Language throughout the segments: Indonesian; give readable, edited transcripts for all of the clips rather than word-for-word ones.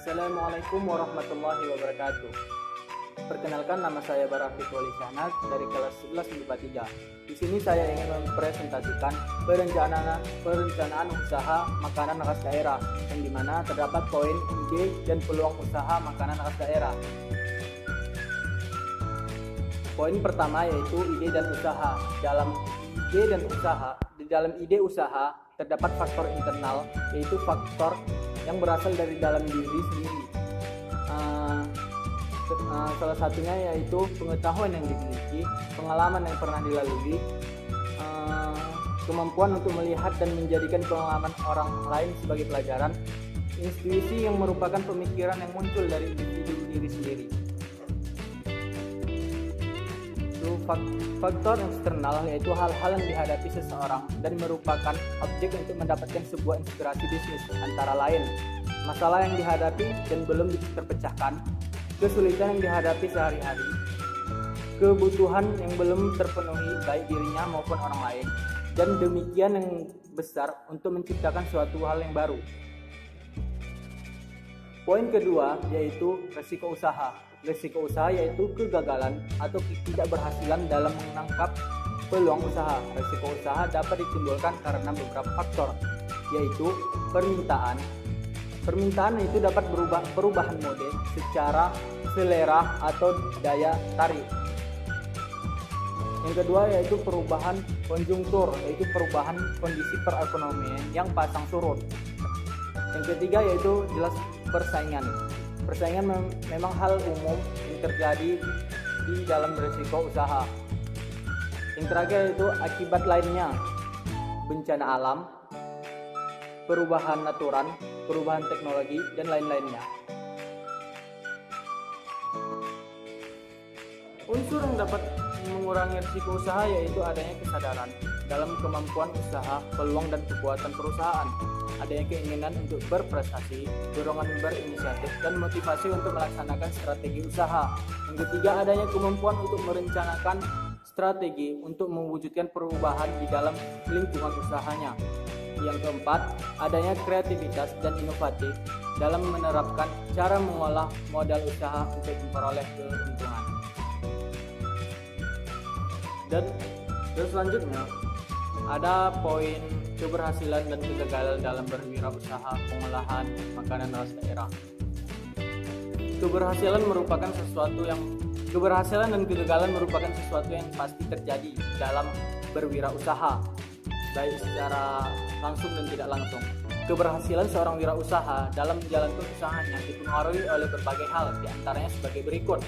Assalamualaikum warahmatullahi wabarakatuh. Perkenalkan, nama saya Barafik Wali Syahnaz dari kelas 11 MIPA 3. Di sini saya ingin mempresentasikan perencanaan usaha makanan khas daerah, yang dimana terdapat poin ide dan peluang usaha makanan khas daerah. Poin pertama yaitu ide dan usaha. Di dalam ide usaha terdapat faktor internal, yaitu faktor yang berasal dari dalam diri sendiri. Salah satunya yaitu pengetahuan yang dimiliki, pengalaman yang pernah dilalui, kemampuan untuk melihat dan menjadikan pengalaman orang lain sebagai pelajaran, intuisi yang merupakan pemikiran yang muncul dari individu diri sendiri. Faktor eksternal yaitu hal-hal yang dihadapi seseorang dan merupakan objek untuk mendapatkan sebuah inspirasi bisnis, antara lain masalah yang dihadapi dan belum terpecahkan, kesulitan yang dihadapi sehari-hari, kebutuhan yang belum terpenuhi baik dirinya maupun orang lain, dan demikian yang besar untuk menciptakan suatu hal yang baru. Poin kedua yaitu resiko usaha. Resiko usaha yaitu kegagalan atau ketidakberhasilan dalam menangkap peluang usaha. Resiko usaha dapat ditimbulkan karena beberapa faktor, yaitu permintaan. Permintaan itu dapat perubahan mode secara selera atau daya tarik. Yang kedua yaitu perubahan konjungtur, yaitu perubahan kondisi perekonomian yang pasang surut. Yang ketiga yaitu jelas persaingan. Persaingan memang hal umum yang terjadi di dalam risiko usaha. Yang terakhir yaitu akibat lainnya, bencana alam, perubahan aturan, perubahan teknologi, dan lain-lainnya. Unsur yang dapat mengurangi risiko usaha yaitu adanya kesadaran dalam kemampuan usaha, peluang dan kekuatan perusahaan, adanya keinginan untuk berprestasi, dorongan berinisiatif, dan motivasi untuk melaksanakan strategi usaha. Yang ketiga, adanya kemampuan untuk merencanakan strategi untuk mewujudkan perubahan di dalam lingkungan usahanya. Yang keempat, adanya kreativitas dan inovatif dalam menerapkan cara mengolah modal usaha untuk memperoleh keuntungan. Dan selanjutnya ada poin keberhasilan dan kegagalan dalam berwirausaha pengolahan makanan khas daerah. Keberhasilan dan kegagalan merupakan sesuatu yang pasti terjadi dalam berwirausaha, baik secara langsung dan tidak langsung. Keberhasilan seorang wirausaha dalam menjalankan usahanya dipengaruhi oleh berbagai hal, diantaranya sebagai berikut: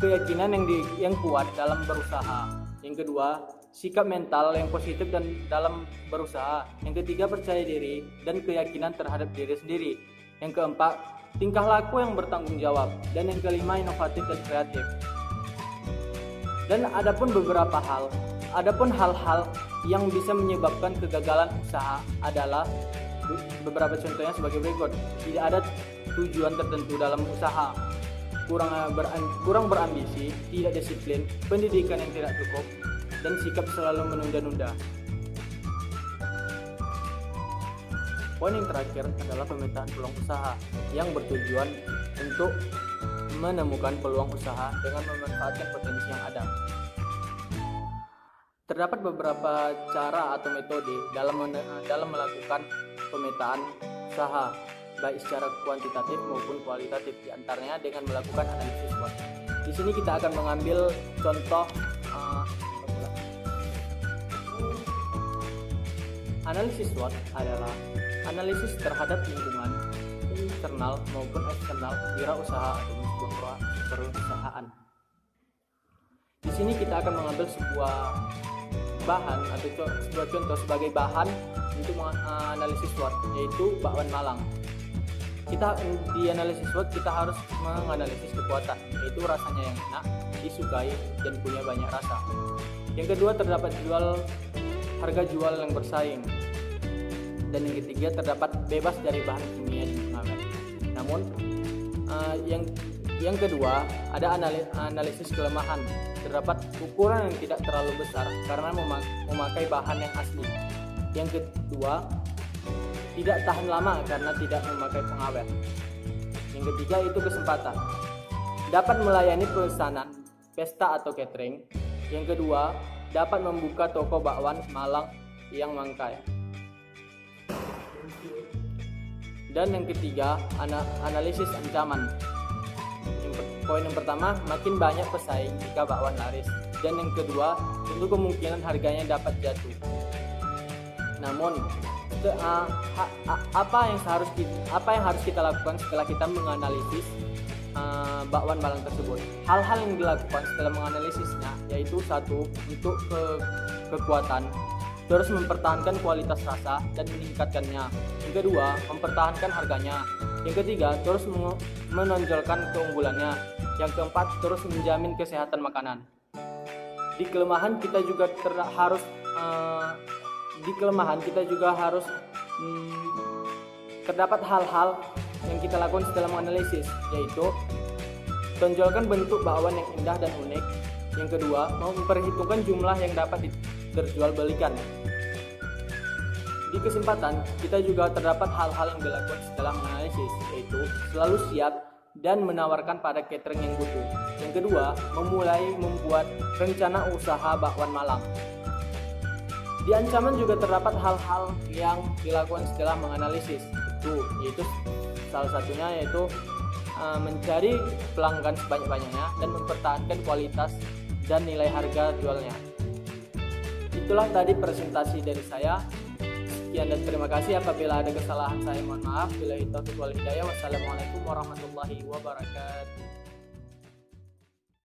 keyakinan yang kuat dalam berusaha. Yang kedua, sikap mental yang positif dan dalam berusaha. Yang ketiga, percaya diri dan keyakinan terhadap diri sendiri. Yang keempat, tingkah laku yang bertanggung jawab. Dan yang kelima, inovatif dan kreatif. Dan adapun hal-hal yang bisa menyebabkan kegagalan usaha adalah beberapa contohnya sebagai berikut: tidak ada tujuan tertentu dalam usaha, kurang berambisi, tidak disiplin, pendidikan yang tidak cukup, dan sikap selalu menunda-nunda. Poin yang terakhir adalah pemetaan peluang usaha yang bertujuan untuk menemukan peluang usaha dengan memanfaatkan potensi yang ada. Terdapat beberapa cara atau metode dalam melakukan pemetaan usaha, baik secara kuantitatif maupun kualitatif, diantaranya dengan melakukan analisis SWOT. Di sini kita akan mengambil contoh analisis SWOT adalah analisis terhadap lingkungan internal maupun eksternal wirausaha atau sebuah perusahaan. Di sini kita akan mengambil sebuah bahan atau sebuah contoh sebagai bahan untuk menganalisis SWOT, yaitu bakwan Malang. Di analisis SWOT kita harus menganalisis kekuatan, yaitu rasanya yang enak, disukai, dan punya banyak rasa. Yang kedua, terdapat harga jual yang bersaing. Dan yang ketiga, terdapat bebas dari bahan kimia dan pengawet. Namun yang kedua, ada analisis kelemahan. Terdapat ukuran yang tidak terlalu besar karena memakai bahan yang asli. Yang kedua, tidak tahan lama karena tidak memakai pengawet. Yang Yang ketiga itu kesempatan, dapat melayani pesanan pesta atau catering. Yang kedua, dapat membuka toko bakwan Malang yang mangkai. Dan yang ketiga, analisis ancaman. Poin yang pertama, makin banyak pesaing jika bakwan laris. Dan yang kedua, tentu kemungkinan harganya dapat jatuh. Namun, apa yang harus kita lakukan setelah kita menganalisis bakwan Malang tersebut? Hal-hal yang dilakukan setelah menganalisisnya yaitu satu, untuk kekuatan, terus mempertahankan kualitas rasa dan meningkatkannya. Yang kedua, mempertahankan harganya. Yang ketiga, terus menonjolkan keunggulannya. Yang keempat, terus menjamin kesehatan makanan. Di kelemahan kita juga harus terdapat hal-hal yang kita lakukan setelah menganalisis, yaitu tonjolkan bentuk bakwan yang indah dan unik. Yang kedua, memperhitungkan jumlah yang dapat diperjualbelikan. Di kesempatan, kita juga terdapat hal-hal yang dilakukan setelah menganalisis, yaitu selalu siap dan menawarkan pada catering yang butuh. Yang kedua, memulai membuat rencana usaha bakwan Malang. Di ancaman juga terdapat hal-hal yang dilakukan setelah menganalisis, yaitu salah satunya yaitu mencari pelanggan sebanyak-banyaknya dan mempertahankan kualitas dan nilai harga jualnya. Itulah tadi presentasi dari saya. Sekian dan terima kasih. Apabila ada kesalahan saya mohon maaf. Billahi taufiq wal hidayah. Wassalamualaikum warahmatullahi wabarakatuh.